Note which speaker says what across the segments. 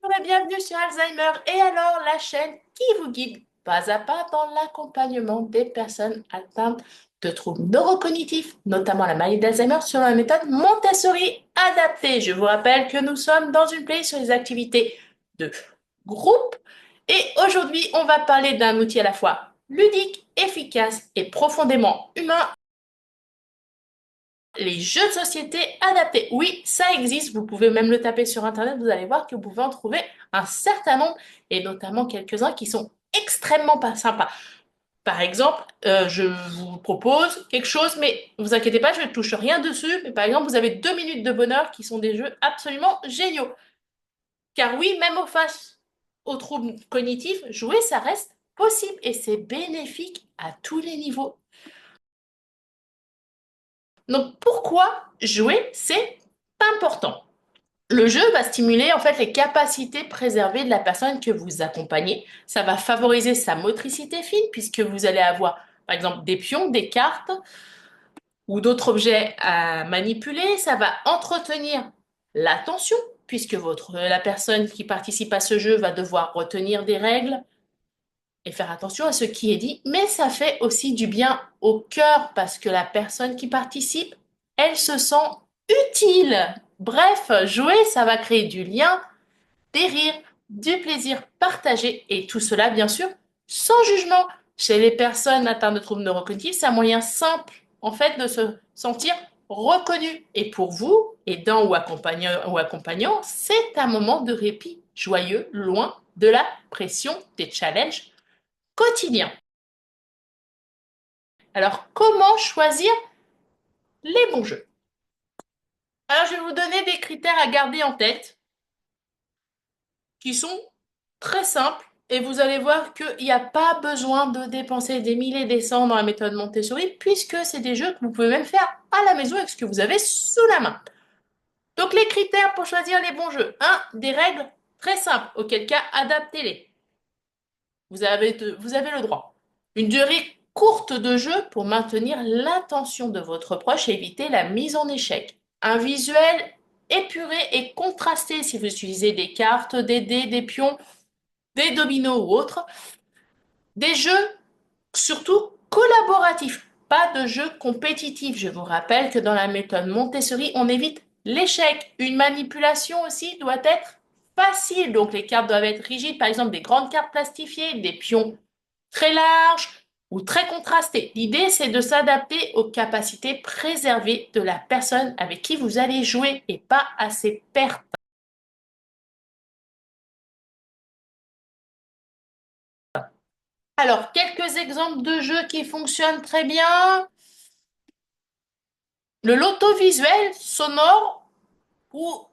Speaker 1: Bonjour et bienvenue sur Alzheimer. Et alors, la chaîne qui vous guide pas à pas dans l'accompagnement des personnes atteintes de troubles neurocognitifs, notamment la maladie d'Alzheimer, sur la méthode Montessori adaptée. Je vous rappelle que nous sommes dans une playlist sur les activités de groupe. Et aujourd'hui, on va parler d'un outil à la fois ludique, efficace et profondément humain, les jeux de société adaptés. Oui, ça existe. Vous pouvez même le taper sur Internet. Vous allez voir que vous pouvez en trouver un certain nombre et notamment quelques-uns qui sont extrêmement pas sympas. Par exemple, je vous propose quelque chose, mais vous inquiétez pas, je ne touche rien dessus. Mais par exemple, vous avez 2 minutes de bonheur qui sont des jeux absolument géniaux. Car oui, même face aux troubles cognitifs, jouer, ça reste possible et c'est bénéfique à tous les niveaux. Donc pourquoi jouer, c'est important? Le jeu va stimuler en fait les capacités préservées de la personne que vous accompagnez. Ça va favoriser sa motricité fine puisque vous allez avoir par exemple des pions, des cartes ou d'autres objets à manipuler. Ça va entretenir l'attention puisque la personne qui participe à ce jeu va devoir retenir des règles et faire attention à ce qui est dit. Mais ça fait aussi du bien au cœur parce que la personne qui participe, elle se sent utile. Bref, jouer, ça va créer du lien, des rires, du plaisir partagé et tout cela, bien sûr, sans jugement. Chez les personnes atteintes de troubles neurocognitifs, c'est un moyen simple, en fait, de se sentir reconnu. Et pour vous, aidant ou accompagnant, c'est un moment de répit joyeux, loin de la pression des challenges quotidiens. Alors, comment choisir les bons jeux? Alors, je vais vous donner des critères à garder en tête qui sont très simples et vous allez voir qu'il n'y a pas besoin de dépenser des milliers et des cents dans la méthode Montessori puisque c'est des jeux que vous pouvez même faire à la maison avec ce que vous avez sous la main. Donc les critères pour choisir les bons jeux. Un, des règles très simples, auquel cas adaptez-les. Vous avez le droit. Une durée courte de jeu pour maintenir l'attention de votre proche et éviter la mise en échec. Un visuel épuré et contrasté si vous utilisez des cartes, des dés, des pions, des dominos ou autres. Des jeux surtout collaboratifs, pas de jeux compétitifs. Je vous rappelle que dans la méthode Montessori, on évite l'échec. Une manipulation aussi doit être facile. Donc les cartes doivent être rigides, par exemple des grandes cartes plastifiées, des pions très larges ou très contrastés. L'idée, c'est de s'adapter aux capacités préservées de la personne avec qui vous allez jouer et pas à ses pertes. Alors, quelques exemples de jeux qui fonctionnent très bien. Le loto visuel, sonore ou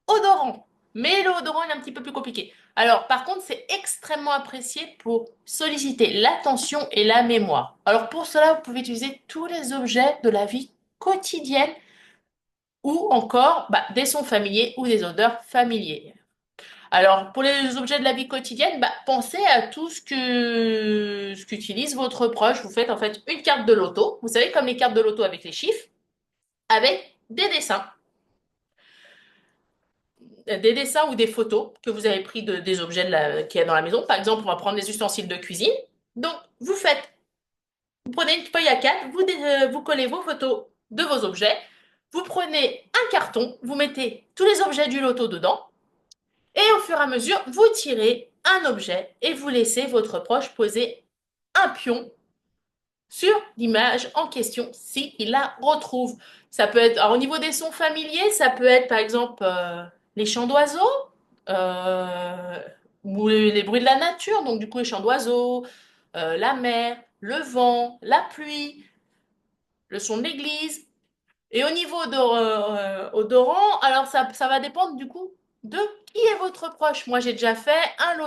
Speaker 1: odorant. Mais le odorant est un petit peu plus compliqué. Alors, par contre, c'est extrêmement apprécié pour solliciter l'attention et la mémoire. Alors, pour cela, vous pouvez utiliser tous les objets de la vie quotidienne ou encore des sons familiers ou des odeurs familières. Alors, pour les objets de la vie quotidienne, pensez à tout ce qu'utilise votre proche. Vous faites en fait une carte de loto. Vous savez, comme les cartes de loto avec les chiffres, avec des dessins. Des dessins ou des photos que vous avez pris des objets qu'il y a dans la maison. Par exemple, on va prendre des ustensiles de cuisine. Donc, vous prenez une feuille A4, vous collez vos photos de vos objets, vous prenez un carton, vous mettez tous les objets du loto dedans, et au fur et à mesure, vous tirez un objet et vous laissez votre proche poser un pion sur l'image en question s'il la retrouve. Ça peut être, alors, au niveau des sons familiers, ça peut être par exemple les chants d'oiseaux euh, ou les bruits de la nature, donc du coup les chants d'oiseaux, la mer, le vent, la pluie, le son de l'église. Et au niveau odorant, alors ça va dépendre du coup de qui est votre proche. Moi j'ai déjà fait un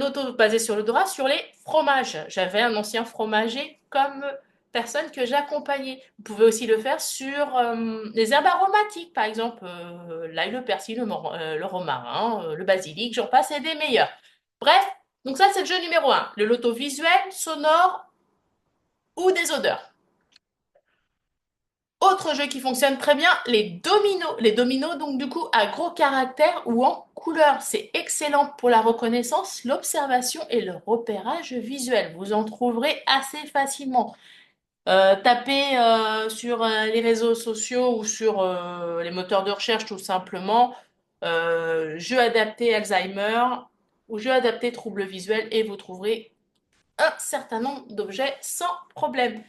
Speaker 1: auto basé sur l'odorat, sur les fromages. J'avais un ancien fromager comme personne que j'accompagnais. Vous pouvez aussi le faire sur les herbes aromatiques, par exemple l'ail, le persil, le romarin, le basilic, j'en passe, et des meilleurs. Bref, donc ça c'est le jeu numéro un, le loto visuel, sonore ou des odeurs. Autre jeu qui fonctionne très bien, les dominos. Les dominos, donc du coup, à gros caractères ou en couleur. C'est excellent pour la reconnaissance, l'observation et le repérage visuel. Vous en trouverez assez facilement. Tapez sur les réseaux sociaux ou sur les moteurs de recherche tout simplement, jeu adapté Alzheimer ou jeu adapté troubles visuels et vous trouverez un certain nombre d'objets sans problème.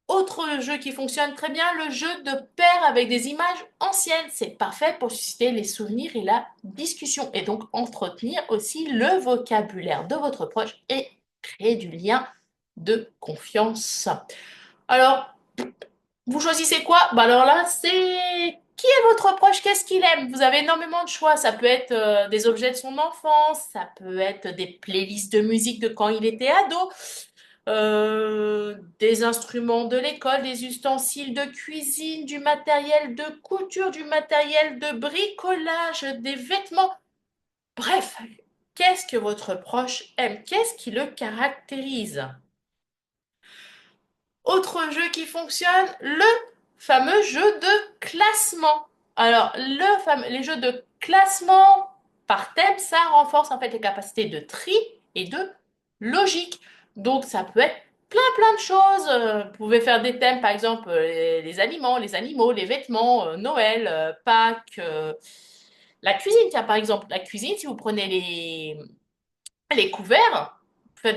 Speaker 1: Autre jeu qui fonctionne très bien, le jeu de pair avec des images anciennes. C'est parfait pour susciter les souvenirs et la discussion et donc entretenir aussi le vocabulaire de votre proche et créer du lien de confiance. Alors, vous choisissez quoi? Bah alors là, c'est qui est votre proche? Qu'est-ce qu'il aime? Vous avez énormément de choix. Ça peut être des objets de son enfance, ça peut être des playlists de musique de quand il était ado, des instruments de l'école, des ustensiles de cuisine, du matériel de couture, du matériel de bricolage, des vêtements. Bref, qu'est-ce que votre proche aime? Qu'est-ce qui le caractérise? Autre jeu qui fonctionne, le fameux jeu de classement. Alors, les jeux de classement par thème, ça renforce en fait les capacités de tri et de logique. Donc, ça peut être plein de choses. Vous pouvez faire des thèmes, par exemple, les aliments, les animaux, les vêtements, Noël, Pâques, la cuisine. Tiens, par exemple, la cuisine, si vous prenez les couverts, faites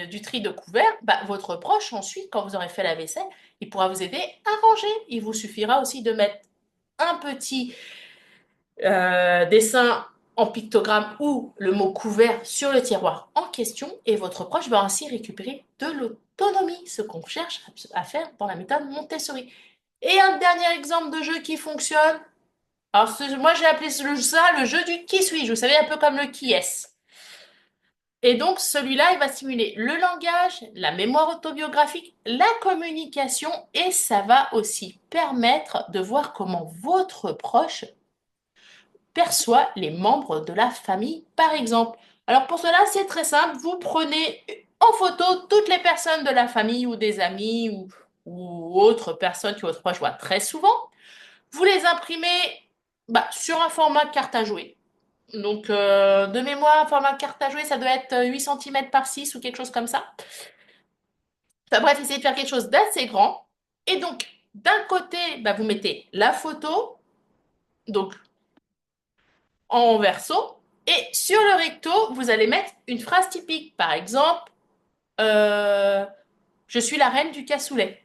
Speaker 1: du tri de couverts, bah, votre proche, ensuite, quand vous aurez fait la vaisselle, il pourra vous aider à ranger. Il vous suffira aussi de mettre un petit dessin en pictogramme ou le mot couvert sur le tiroir en question et votre proche va ainsi récupérer de l'autonomie, ce qu'on cherche à faire dans la méthode Montessori. Et un dernier exemple de jeu qui fonctionne. Alors, moi, j'ai appelé ça le jeu du qui suis-je. Vous savez, un peu comme le qui est-ce. Et donc, celui-là, il va stimuler le langage, la mémoire autobiographique, la communication, et ça va aussi permettre de voir comment votre proche perçoit les membres de la famille, par exemple. Alors, pour cela, c'est très simple. Vous prenez en photo toutes les personnes de la famille ou des amis ou autres personnes que votre proche voit très souvent. Vous les imprimez bah, sur un format carte à jouer. Donc, de mémoire, format carte à jouer, ça doit être 8 cm par 6 ou quelque chose comme ça. Enfin, bref, essayez de faire quelque chose d'assez grand. Et donc, d'un côté, bah, vous mettez la photo, donc en verso, et sur le recto, vous allez mettre une phrase typique. Par exemple, euh, je suis la reine du cassoulet.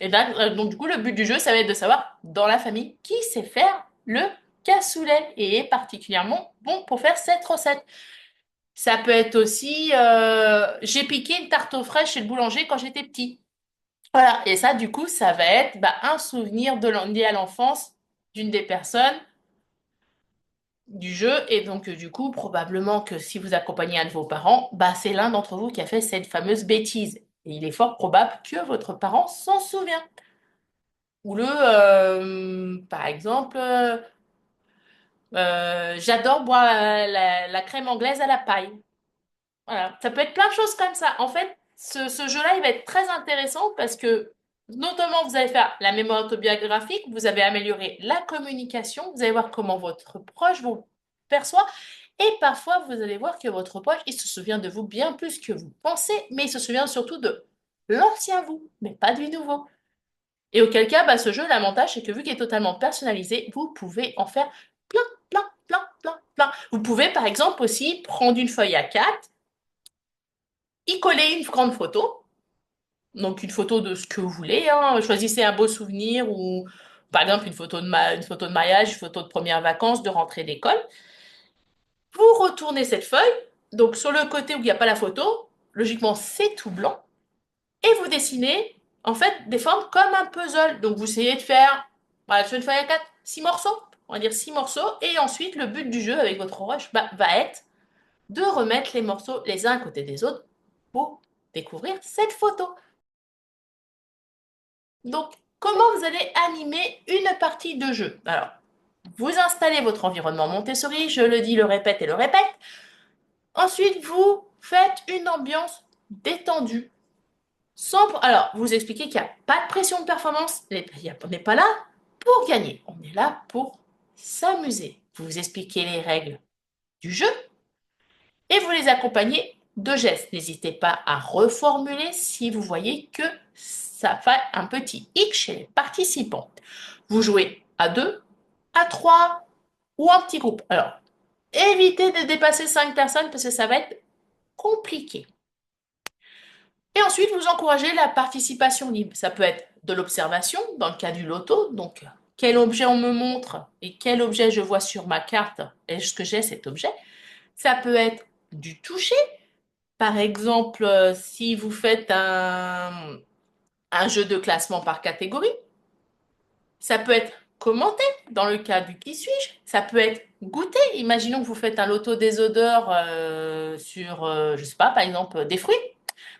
Speaker 1: Et là, donc, du coup, le but du jeu, ça va être de savoir, dans la famille, qui sait faire le cassoulet et est particulièrement bon pour faire cette recette. Ça peut être aussi, j'ai piqué une tarte aux fraises chez le boulanger quand j'étais petit. Voilà, et ça, du coup, ça va être bah, un souvenir lié à l'enfance d'une des personnes du jeu. Et donc, du coup, probablement que si vous accompagnez un de vos parents, bah, c'est l'un d'entre vous qui a fait cette fameuse bêtise. Et il est fort probable que votre parent s'en souvient. Ou par exemple, j'adore boire la crème anglaise à la paille. Voilà, ça peut être plein de choses comme ça. En fait, ce jeu-là, il va être très intéressant parce que, notamment, vous allez faire la mémoire autobiographique, vous avez amélioré la communication, vous allez voir comment votre proche vous perçoit, et parfois, vous allez voir que votre proche, il se souvient de vous bien plus que vous pensez, mais il se souvient surtout de l'ancien vous, mais pas du nouveau. Et auquel cas, bah, ce jeu, l'avantage, c'est que vu qu'il est totalement personnalisé, vous pouvez en faire plein, plein. Vous pouvez, par exemple, aussi prendre une feuille A4, y coller une grande photo, donc une photo de ce que vous voulez, hein. Choisissez un beau souvenir ou par exemple une photo de mariage, une photo de première vacances, de rentrée d'école. Vous retournez cette feuille, donc sur le côté où il n'y a pas la photo, logiquement c'est tout blanc, et vous dessinez en fait des formes comme un puzzle. Donc vous essayez de faire, voilà, sur une feuille à 4, 6 morceaux, on va dire 6 morceaux, et ensuite le but du jeu avec votre rush va être de remettre les morceaux les uns à côté des autres pour découvrir cette photo. Donc, comment vous allez animer une partie de jeu? Alors, vous installez votre environnement Montessori, je le dis, le répète et le répète. Ensuite, vous faites une ambiance détendue. Alors, vous expliquez qu'il n'y a pas de pression de performance. On n'est pas là pour gagner. On est là pour s'amuser. Vous expliquez les règles du jeu et vous les accompagnez de gestes. N'hésitez pas à reformuler si vous voyez que ça fait un petit hic chez les participants. Vous jouez à 2, à 3 ou en petit groupe. Alors, évitez de dépasser 5 personnes parce que ça va être compliqué. Et ensuite, vous encouragez la participation libre. Ça peut être de l'observation, dans le cas du loto. Donc, quel objet on me montre et quel objet je vois sur ma carte, est-ce que j'ai cet objet? Ça peut être du toucher. Par exemple, si vous faites un jeu de classement par catégorie, ça peut être commenter dans le cas du qui suis-je. Ça peut être goûter. Imaginons que vous faites un loto des odeurs sur, je sais pas, par exemple, des fruits.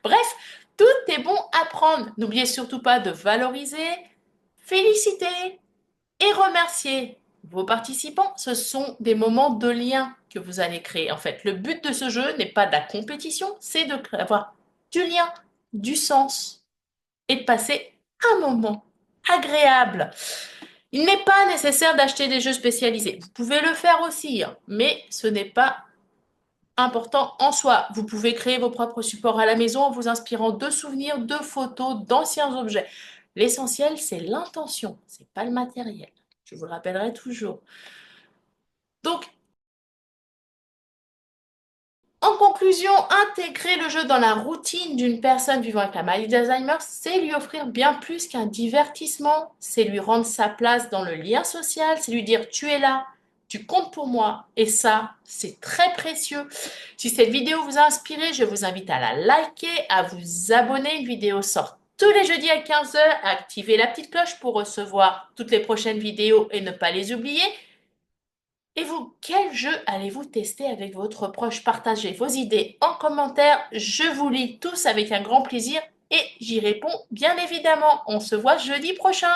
Speaker 1: Bref, tout est bon à prendre. N'oubliez surtout pas de valoriser, féliciter et remercier vos participants. Ce sont des moments de lien que vous allez créer. En fait, le but de ce jeu n'est pas de la compétition, c'est d'avoir du lien, du sens et de passer un moment agréable. Il n'est pas nécessaire d'acheter des jeux spécialisés. Vous pouvez le faire aussi, hein, mais ce n'est pas important en soi. Vous pouvez créer vos propres supports à la maison en vous inspirant de souvenirs, de photos, d'anciens objets. L'essentiel, c'est l'intention, c'est pas le matériel. Je vous le rappellerai toujours. Donc, en conclusion, intégrer le jeu dans la routine d'une personne vivant avec la maladie d'Alzheimer, c'est lui offrir bien plus qu'un divertissement, c'est lui rendre sa place dans le lien social, c'est lui dire tu es là, tu comptes pour moi, et ça, c'est très précieux. Si cette vidéo vous a inspiré, je vous invite à la liker, à vous abonner. Une vidéo sort tous les jeudis à 15 heures. Activez la petite cloche pour recevoir toutes les prochaines vidéos et ne pas les oublier. Et vous, quel jeu allez-vous tester avec votre proche? Partagez vos idées en commentaire. Je vous lis tous avec un grand plaisir et j'y réponds bien évidemment. On se voit jeudi prochain.